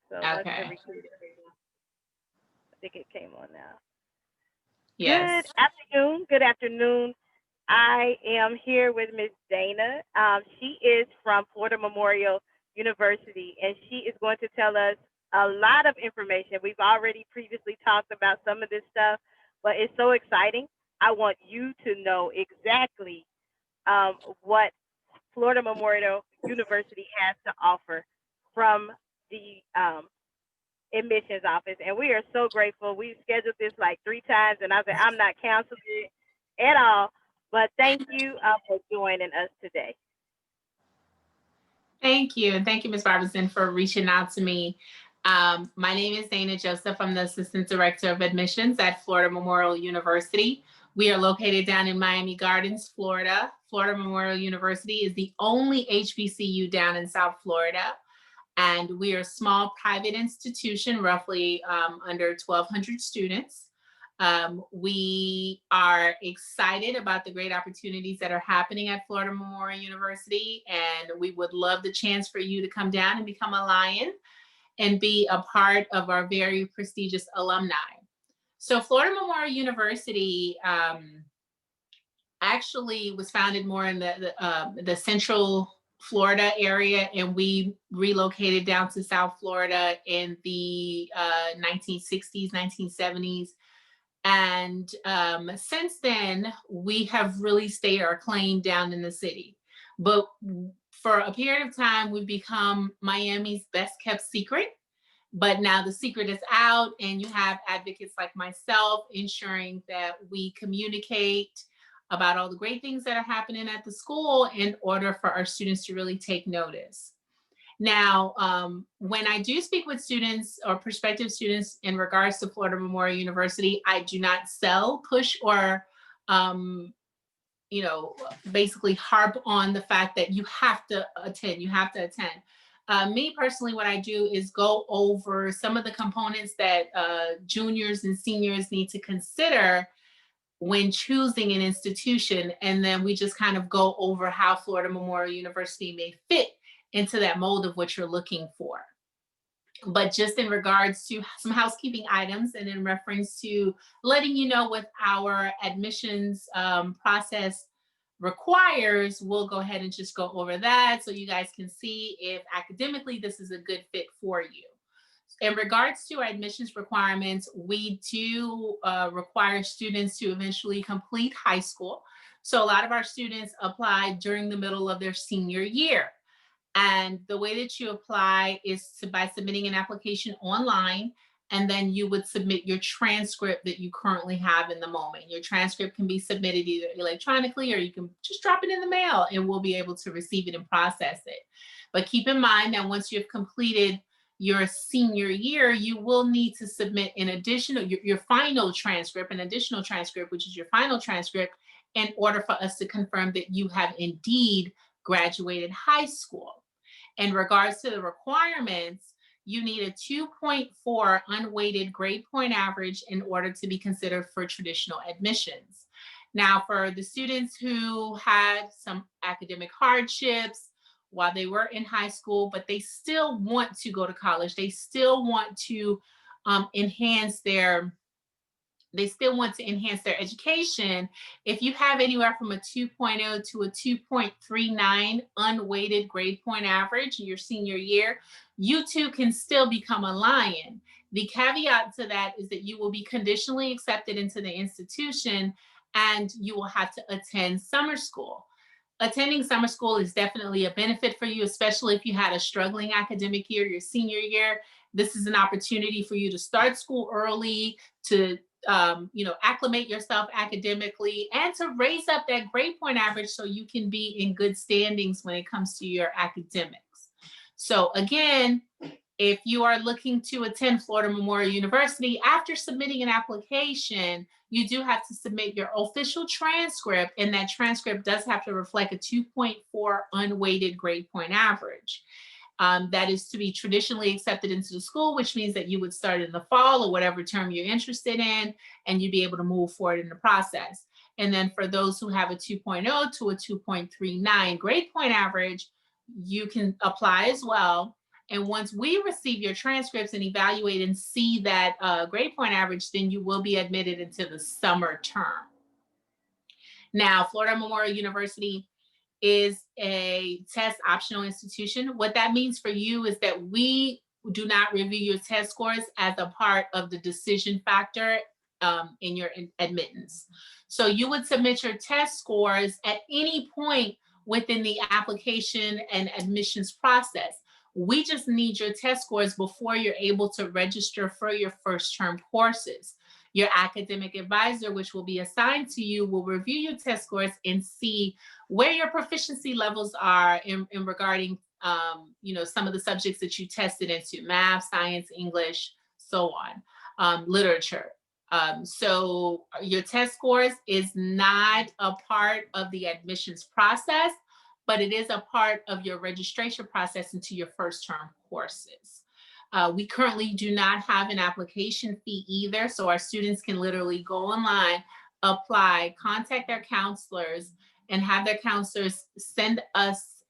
So once Okay. every 2 days, I think it came on now. Good Yes. afternoon. Good afternoon. I am here with Miss Dana. She is from Florida Memorial University, and she is going to tell us a lot of information. We've already previously talked about some of this stuff, but it's so exciting. I want you to know exactly what Florida Memorial University has to offer from the admissions office, and we are so grateful. We scheduled this like 3 times, and I said I'm not canceling it at all. But thank you for joining us today. Thank you. And thank you, Ms. Robertson, for reaching out to me. My name is Dana Joseph. I'm the Assistant Director of Admissions at Florida Memorial University. We are located down in Miami Gardens, Florida. Florida Memorial University is the only HBCU down in South Florida. And we are a small private institution, roughly under 1,200 students. We are excited about the great opportunities that are happening at Florida Memorial University, and we would love the chance for you to come down and become a Lion and be a part of our very prestigious alumni. So Florida Memorial University actually was founded more in the central Florida area, and we relocated down to South Florida in the 1960s, 1970s. And since then, we have really stayed our claim down in the city. But for a period of time, we've become Miami's best kept secret. But now the secret is out, and you have advocates like myself ensuring that we communicate about all the great things that are happening at the school in order for our students to really take notice. Now, when I do speak with students or prospective students in regards to Florida Memorial University, I do not sell, push, or um, you know, basically harp on the fact that you have to attend. You have to attend. Me personally, what I do is go over some of the components that juniors and seniors need to consider when choosing an institution. And then we just kind of go over how Florida Memorial University may fit into that mold of what you're looking for. But just in regards to some housekeeping items and in reference to letting you know what our admissions process requires, we'll go ahead and just go over that so you guys can see if academically this is a good fit for you. In regards to our admissions requirements, we do require students to eventually complete high school. So a lot of our students apply during the middle of their senior year. And the way that you apply is by submitting an application online, and then you would submit your transcript that you currently have in the moment. Your transcript can be submitted either electronically or you can just drop it in the mail and we'll be able to receive it and process it. But keep in mind that once you've completed your senior year, you will need to submit an additional, your final transcript, an additional transcript, which is your final transcript, in order for us to confirm that you have indeed graduated high school. In regards to the requirements, you need a 2.4 unweighted grade point average in order to be considered for traditional admissions. Now, for the students who had some academic hardships while they were in high school, but they still want to go to college, they still want to enhance their they still want to enhance their education. If you have anywhere from a 2.0 to a 2.39 unweighted grade point average in your senior year, you too can still become a Lion. The caveat to that is that you will be conditionally accepted into the institution and you will have to attend summer school. Attending summer school is definitely a benefit for you, especially if you had a struggling academic year, your senior year. This is an opportunity for you to start school early, to acclimate yourself academically, and to raise up that grade point average so you can be in good standings when it comes to your academics. So again, if you are looking to attend Florida Memorial University, after submitting an application, you do have to submit your official transcript, and that transcript does have to reflect a 2.4 unweighted grade point average. That is to be traditionally accepted into the school, which means that you would start in the fall or whatever term you're interested in, and you'd be able to move forward in the process. And then for those who have a 2.0 to a 2.39 grade point average, you can apply as well. And once we receive your transcripts and evaluate and see that grade point average, then you will be admitted into the summer term. Now, Florida Memorial University is a test optional institution. What that means for you is that we do not review your test scores as a part of the decision factor in your admittance. So you would submit your test scores at any point within the application and admissions process. We just need your test scores before you're able to register for your first term courses. Your academic advisor, which will be assigned to you, will review your test scores and see where your proficiency levels are in regarding, some of the subjects that you tested into: math, science, English, so on, literature. So your test scores is not a part of the admissions process, but it is a part of your registration process into your first term courses. We currently do not have an application fee either, so our students can literally go online, apply, contact their counselors, and have their counselors send us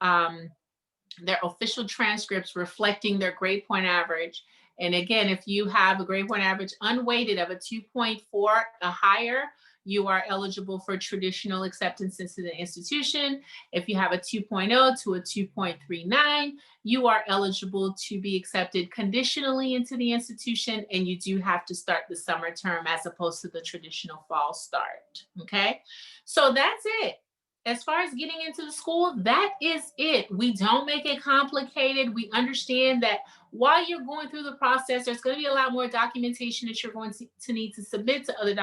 their official transcripts reflecting their grade point average. And again, if you have a grade point average unweighted of a 2.4 or higher, you are eligible for traditional acceptance into the institution. If you have a 2.0 to a 2.39, you are eligible to be accepted conditionally into the institution, and you do have to start the summer term as opposed to the traditional fall start. Okay, so that's it. As far as getting into the school, that is it. We don't make it complicated. We understand that while you're going through the process, there's going to be a lot more documentation that you're going to need to submit to other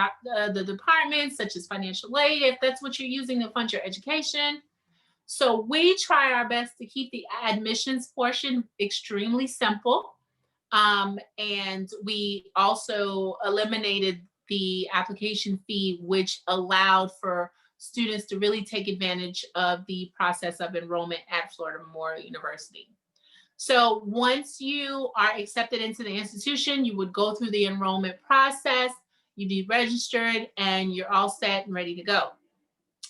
the departments, such as financial aid, if that's what you're using to fund your education. So we try our best to keep the admissions portion extremely simple. And we also eliminated the application fee, which allowed for students to really take advantage of the process of enrollment at Florida Memorial University. So once you are accepted into the institution, you would go through the enrollment process, you'd be registered, and you're all set and ready to go.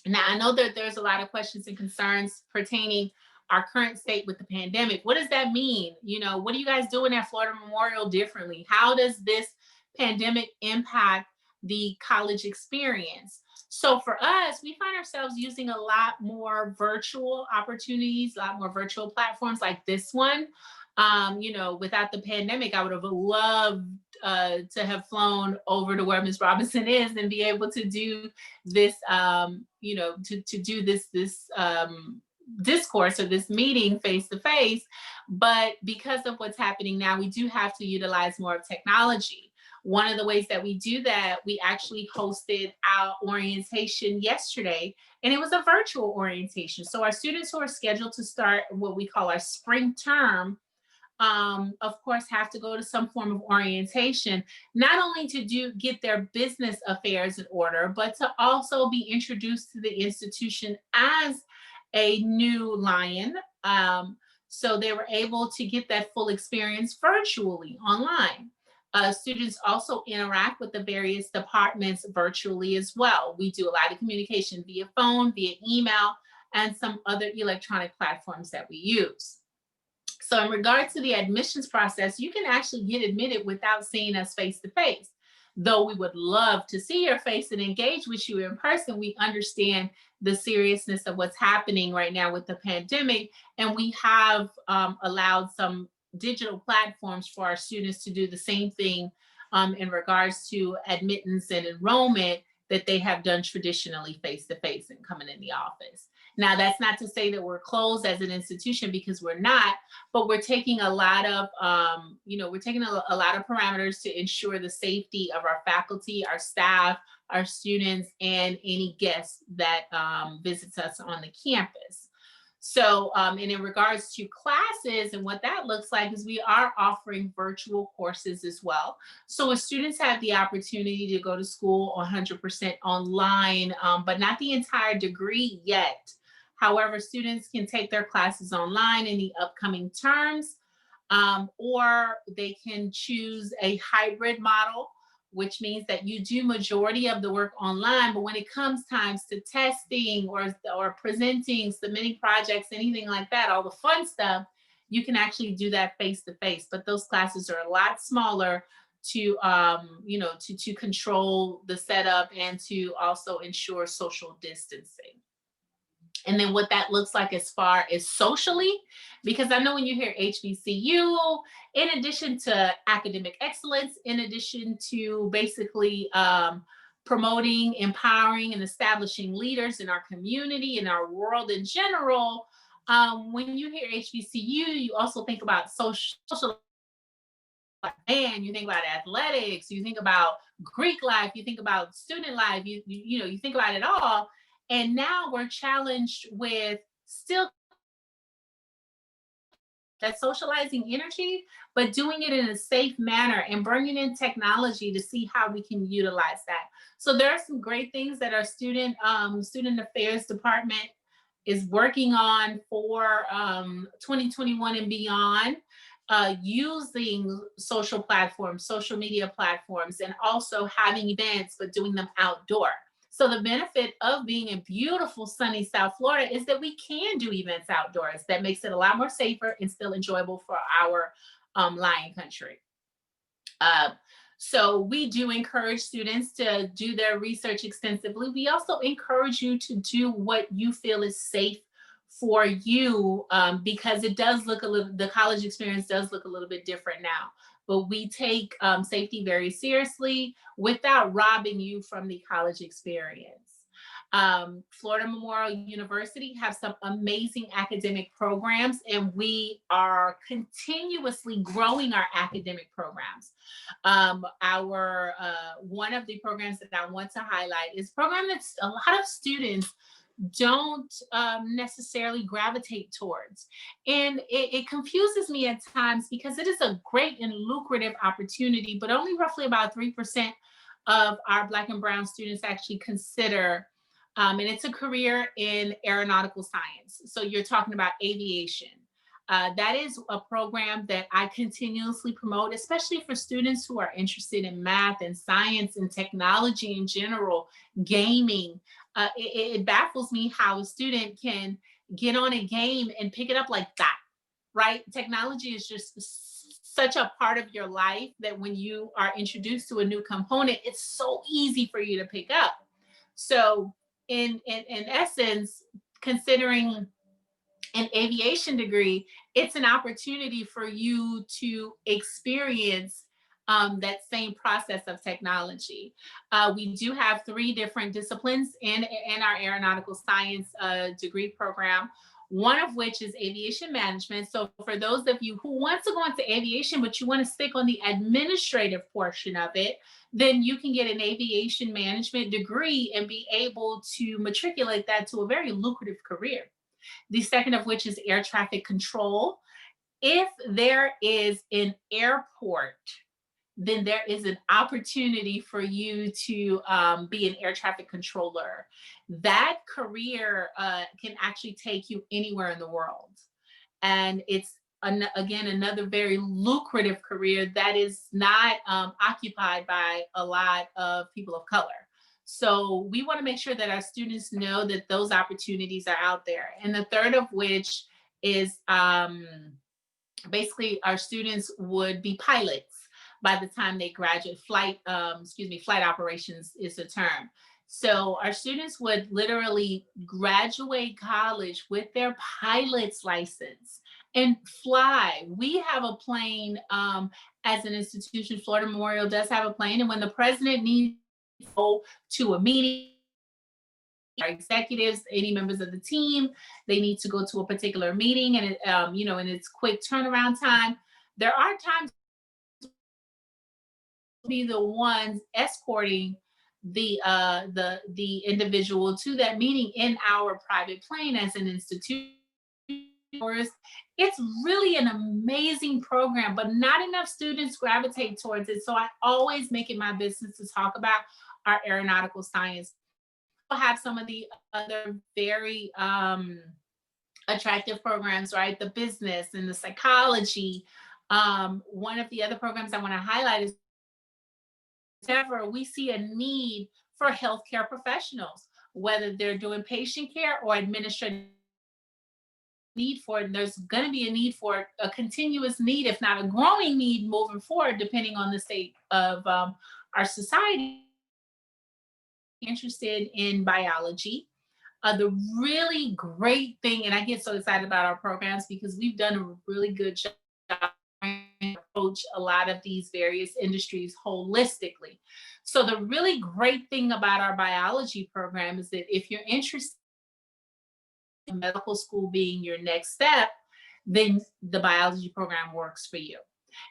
Now, I know that there's a lot of questions and concerns pertaining our current state with the pandemic. What does that mean? What are you guys doing at Florida Memorial differently? How does this pandemic impact the college experience? So for us, we find ourselves using a lot more virtual opportunities, a lot more virtual platforms like this one. Without the pandemic, I would have loved to have flown over to where Ms. Robinson is and be able to do this, to do this discourse or this meeting face to face. But because of what's happening now, we do have to utilize more of technology. One of the ways that we do that, we actually hosted our orientation yesterday, and it was a virtual orientation. So our students who are scheduled to start what we call our spring term, of course, have to go to some form of orientation, not only to get their business affairs in order, but to also be introduced to the institution as a new lion. So they were able to get that full experience virtually online. Students also interact with the various departments virtually as well. We do a lot of communication via phone, via email, and some other electronic platforms that we use. So in regards to the admissions process, you can actually get admitted without seeing us face to face. Though we would love to see your face and engage with you in person, we understand the seriousness of what's happening right now with the pandemic. And we have allowed some digital platforms for our students to do the same thing in regards to admittance and enrollment that they have done traditionally face to face and coming in the office. Now, that's not to say that we're closed as an institution, because we're not, but we're taking a lot of, a lot of parameters to ensure the safety of our faculty, our staff, our students, and any guests that visits us on the campus. So, and in regards to classes and what that looks like, is we are offering virtual courses as well. So students have the opportunity to go to school 100% online, but not the entire degree yet. However, students can take their classes online in the upcoming terms, or they can choose a hybrid model, which means that you do majority of the work online, but when it comes times to testing or presenting, submitting projects, anything like that, all the fun stuff, you can actually do that face to face. But those classes are a lot smaller to to control the setup and to also ensure social distancing. And then what that looks like as far as socially, because I know when you hear HBCU, in addition to academic excellence, in addition to basically promoting, empowering, and establishing leaders in our community, in our world in general, when you hear HBCU, you also think about social, and you think about athletics, you think about Greek life, you think about student life, you think about it all. And now we're challenged with still that socializing energy, but doing it in a safe manner and bringing in technology to see how we can utilize that. So there are some great things that our student affairs department is working on for 2021 and beyond, using social platforms, social media platforms, and also having events, but doing them outdoor. So the benefit of being in beautiful sunny South Florida is that we can do events outdoors. That makes it a lot more safer and still enjoyable for our lion country. Uh, so we do encourage students to do their research extensively. We also encourage you to do what you feel is safe for you, because it does look a little, the college experience does look a little bit different now. But we take safety very seriously without robbing you from the college experience. Florida Memorial University have some amazing academic programs, and we are continuously growing our academic programs. Our One of the programs that I want to highlight is a program that a lot of students don't necessarily gravitate towards. And it confuses me at times because it is a great and lucrative opportunity, but only roughly about 3% of our Black and Brown students actually consider. And it's a career in aeronautical science. So you're talking about aviation. That is a program that I continuously promote, especially for students who are interested in math and science and technology in general, gaming. It baffles me how a student can get on a game and pick it up like that, right? Technology is just such a part of your life that when you are introduced to a new component, it's so easy for you to pick up. So, in essence, considering an aviation degree, it's an opportunity for you to experience that same process of technology. We do have three different disciplines in our aeronautical science degree program, one of which is aviation management. So for those of you who want to go into aviation, but you want to stick on the administrative portion of it, then you can get an aviation management degree and be able to matriculate that to a very lucrative career. The second of which is air traffic control. If there is an airport, then there is an opportunity for you to be an air traffic controller. That career can actually take you anywhere in the world. And it's, again, another very lucrative career that is not occupied by a lot of people of color. So we want to make sure that our students know that those opportunities are out there. And the third of which is basically our students would be pilots by the time they graduate. Flight operations is the term. So our students would literally graduate college with their pilot's license and fly. We have a plane as an institution. Florida Memorial does have a plane, and when the president needs to go to a meeting, our executives, any members of the team, they need to go to a particular meeting, and and it's quick turnaround time. There are times to be the ones escorting the individual to that meeting in our private plane as an institution. It's really an amazing program, but not enough students gravitate towards it. So I always make it my business to talk about our aeronautical science. We'll have some of the other very attractive programs, right? The business and the psychology. One of the other programs I want to highlight is whenever we see a need for healthcare professionals, whether they're doing patient care or administrative need for it, and there's going to be a need for a continuous need, if not a growing need, moving forward, depending on the state of our society. Interested in biology. The really great thing, and I get so excited about our programs because we've done a really good job approach a lot of these various industries holistically. So the really great thing about our biology program is that if you're interested in medical school being your next step, then the biology program works for you.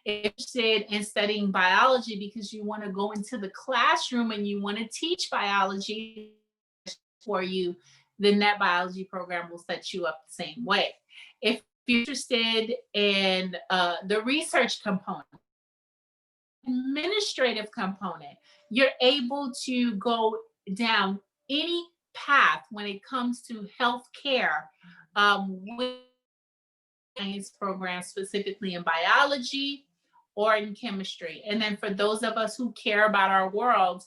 If you're interested in studying biology because you want to go into the classroom and you want to teach biology for you, then that biology program will set you up the same way. If you're interested in the research component, administrative component, you're able to go down any path when it comes to healthcare with science programs, specifically in biology or in chemistry. And then for those of us who care about our world,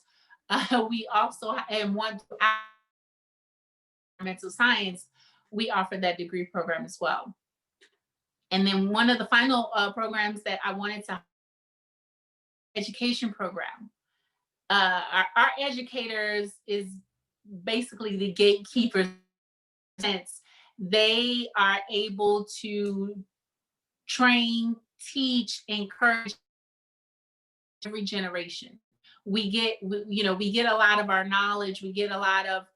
we also and want to environmental science, we offer that degree program as well. And then one of the final programs that I wanted to education program. Our educators is basically the gatekeepers. Since they are able to train, teach, encourage every generation. We get a lot of our knowledge. We get a lot of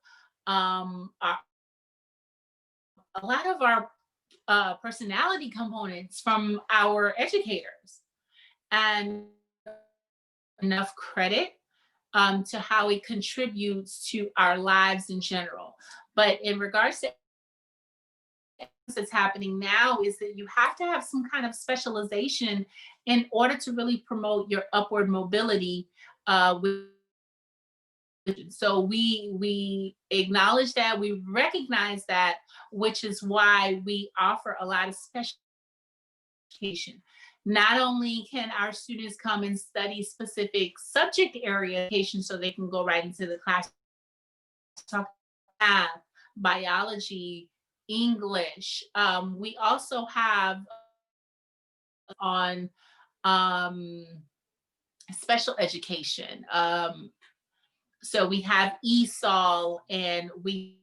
our personality components from our educators, and enough credit to how it contributes to our lives in general. But in regards to that's happening now is that you have to have some kind of specialization in order to really promote your upward mobility with so we acknowledge that, we recognize that, which is why we offer a lot of special education. Not only can our students come and study specific subject area education so they can go right into the class, talk math, biology, English. We also have on um, special education. So we have ESOL, and we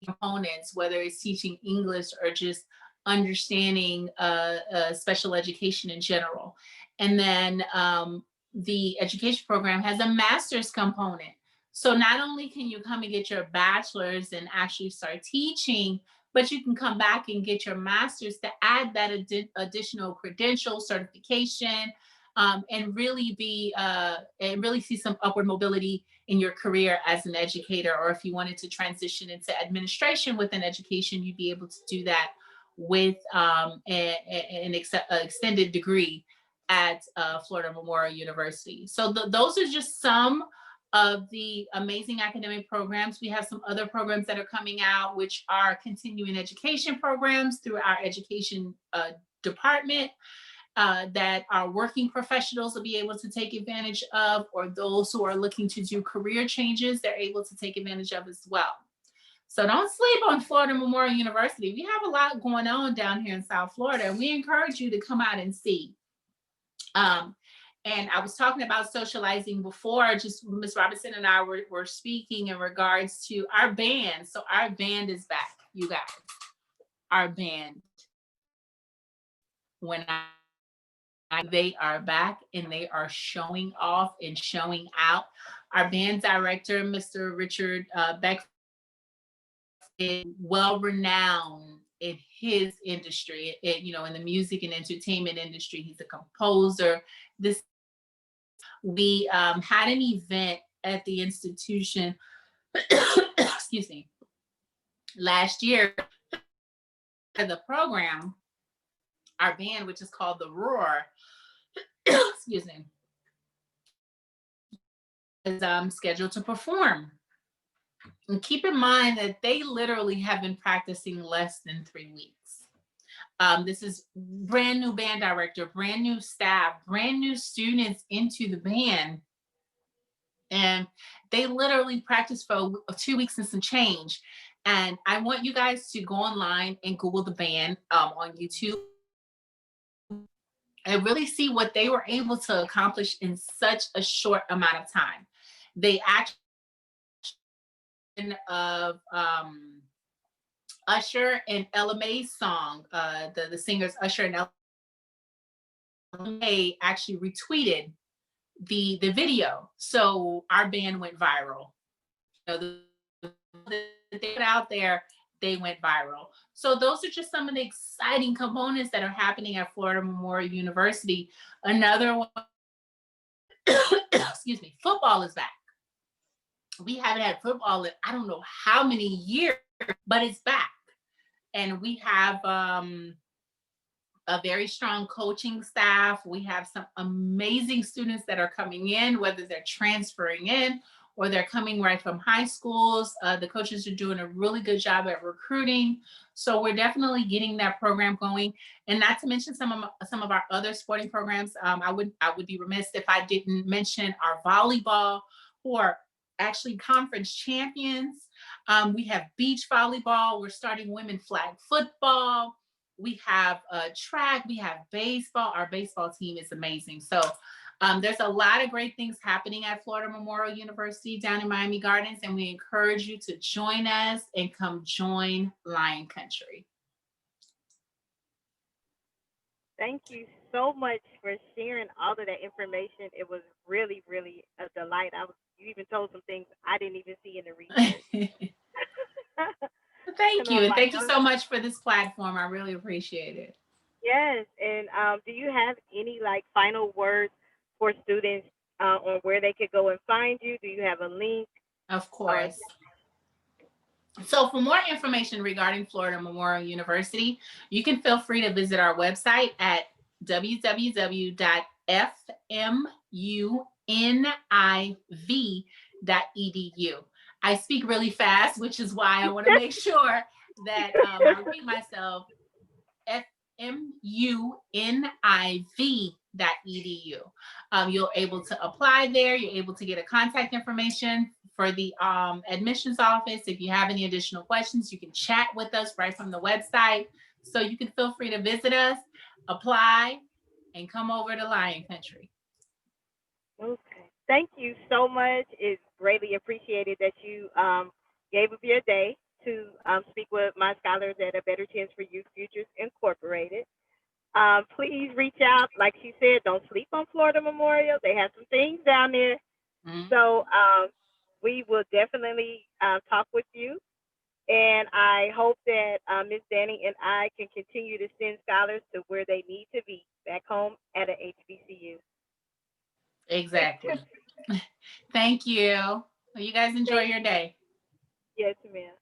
components, whether it's teaching English or just understanding special education in general. And then the education program has a master's component. So not only can you come and get your bachelor's and actually start teaching, but you can come back and get your master's to add that additional credential certification, and really see some upward mobility in your career as an educator. Or if you wanted to transition into administration within education, you'd be able to do that with an extended degree at Florida Memorial University. So those are just some of the amazing academic programs. We have some other programs that are coming out, which are continuing education programs through our education department, that our working professionals will be able to take advantage of, or those who are looking to do career changes, they're able to take advantage of as well. So don't sleep on Florida Memorial University. We have a lot going on down here in South Florida, and we encourage you to come out and see. And I was talking about socializing before, just Ms. Robinson and I were speaking in regards to our band. So our band is back, you guys. Our band. When they are back and they are showing off and showing out. Our band director, Mr. Richard Beck, is well renowned in his industry, in the music and entertainment industry. He's a composer. We had an event at the institution, excuse me, last year. The program, our band, which is called The Roar, excuse me, is scheduled to perform. And keep in mind that they literally have been practicing less than 3 weeks. This is brand new band director, brand new staff, brand new students into the band. And they literally practiced for 2 weeks and some change. And I want you guys to go online and Google the band on YouTube and really see what they were able to accomplish in such a short amount of time. They actually of Usher and Ella Mae's song, the singers Usher and Ella Mae actually retweeted the video, so our band went viral. You know, they put out there, they went viral. So those are just some of the exciting components that are happening at Florida Memorial University. Another one, excuse me, football is back. We haven't had football in I don't know how many years, but it's back. And we have a very strong coaching staff. We have some amazing students that are coming in, whether they're transferring in or they're coming right from high schools. The coaches are doing a really good job at recruiting. So we're definitely getting that program going. And not to mention some of our other sporting programs. I would be remiss if I didn't mention our volleyball, who are actually conference champions. We have beach volleyball. We're starting women flag football. We have track, we have baseball. Our baseball team is amazing. So there's a lot of great things happening at Florida Memorial University down in Miami Gardens, and we encourage you to join us and come join Lion Country. Thank you so much for sharing all of that information. It was really, really a delight. You even told some things I didn't even see in the research. Thank And you. I'm And like, thank you oh, so much for this platform. I really appreciate it. yes. And do you have any like final words for students on where they could go and find you? Do you have a link? Of Uh, course. So for more information regarding Florida Memorial University, you can feel free to visit our website at www.fmuniv.edu. I speak really fast, which is why I want to make sure that I repeat myself. fmuniv.edu. You're able to apply there. You're able to get a contact information for the admissions office. If you have any additional questions, you can chat with us right from the website. So you can feel free to visit us, apply, and come over to Lion Country. okay. Thank you so much. It's greatly appreciated that you gave up your day to speak with my scholars at A Better Chance for Youth Futures Incorporated. Please reach out. Like she said, don't sleep on Florida Memorial. They have some things down there. Mhm. So we will definitely talk with you. And I hope that Ms. Danny and I can continue to send scholars to where they need to be, back home at a HBCU. Exactly. Thank you. Well, you guys enjoy Thank your you. day. Yes, ma'am.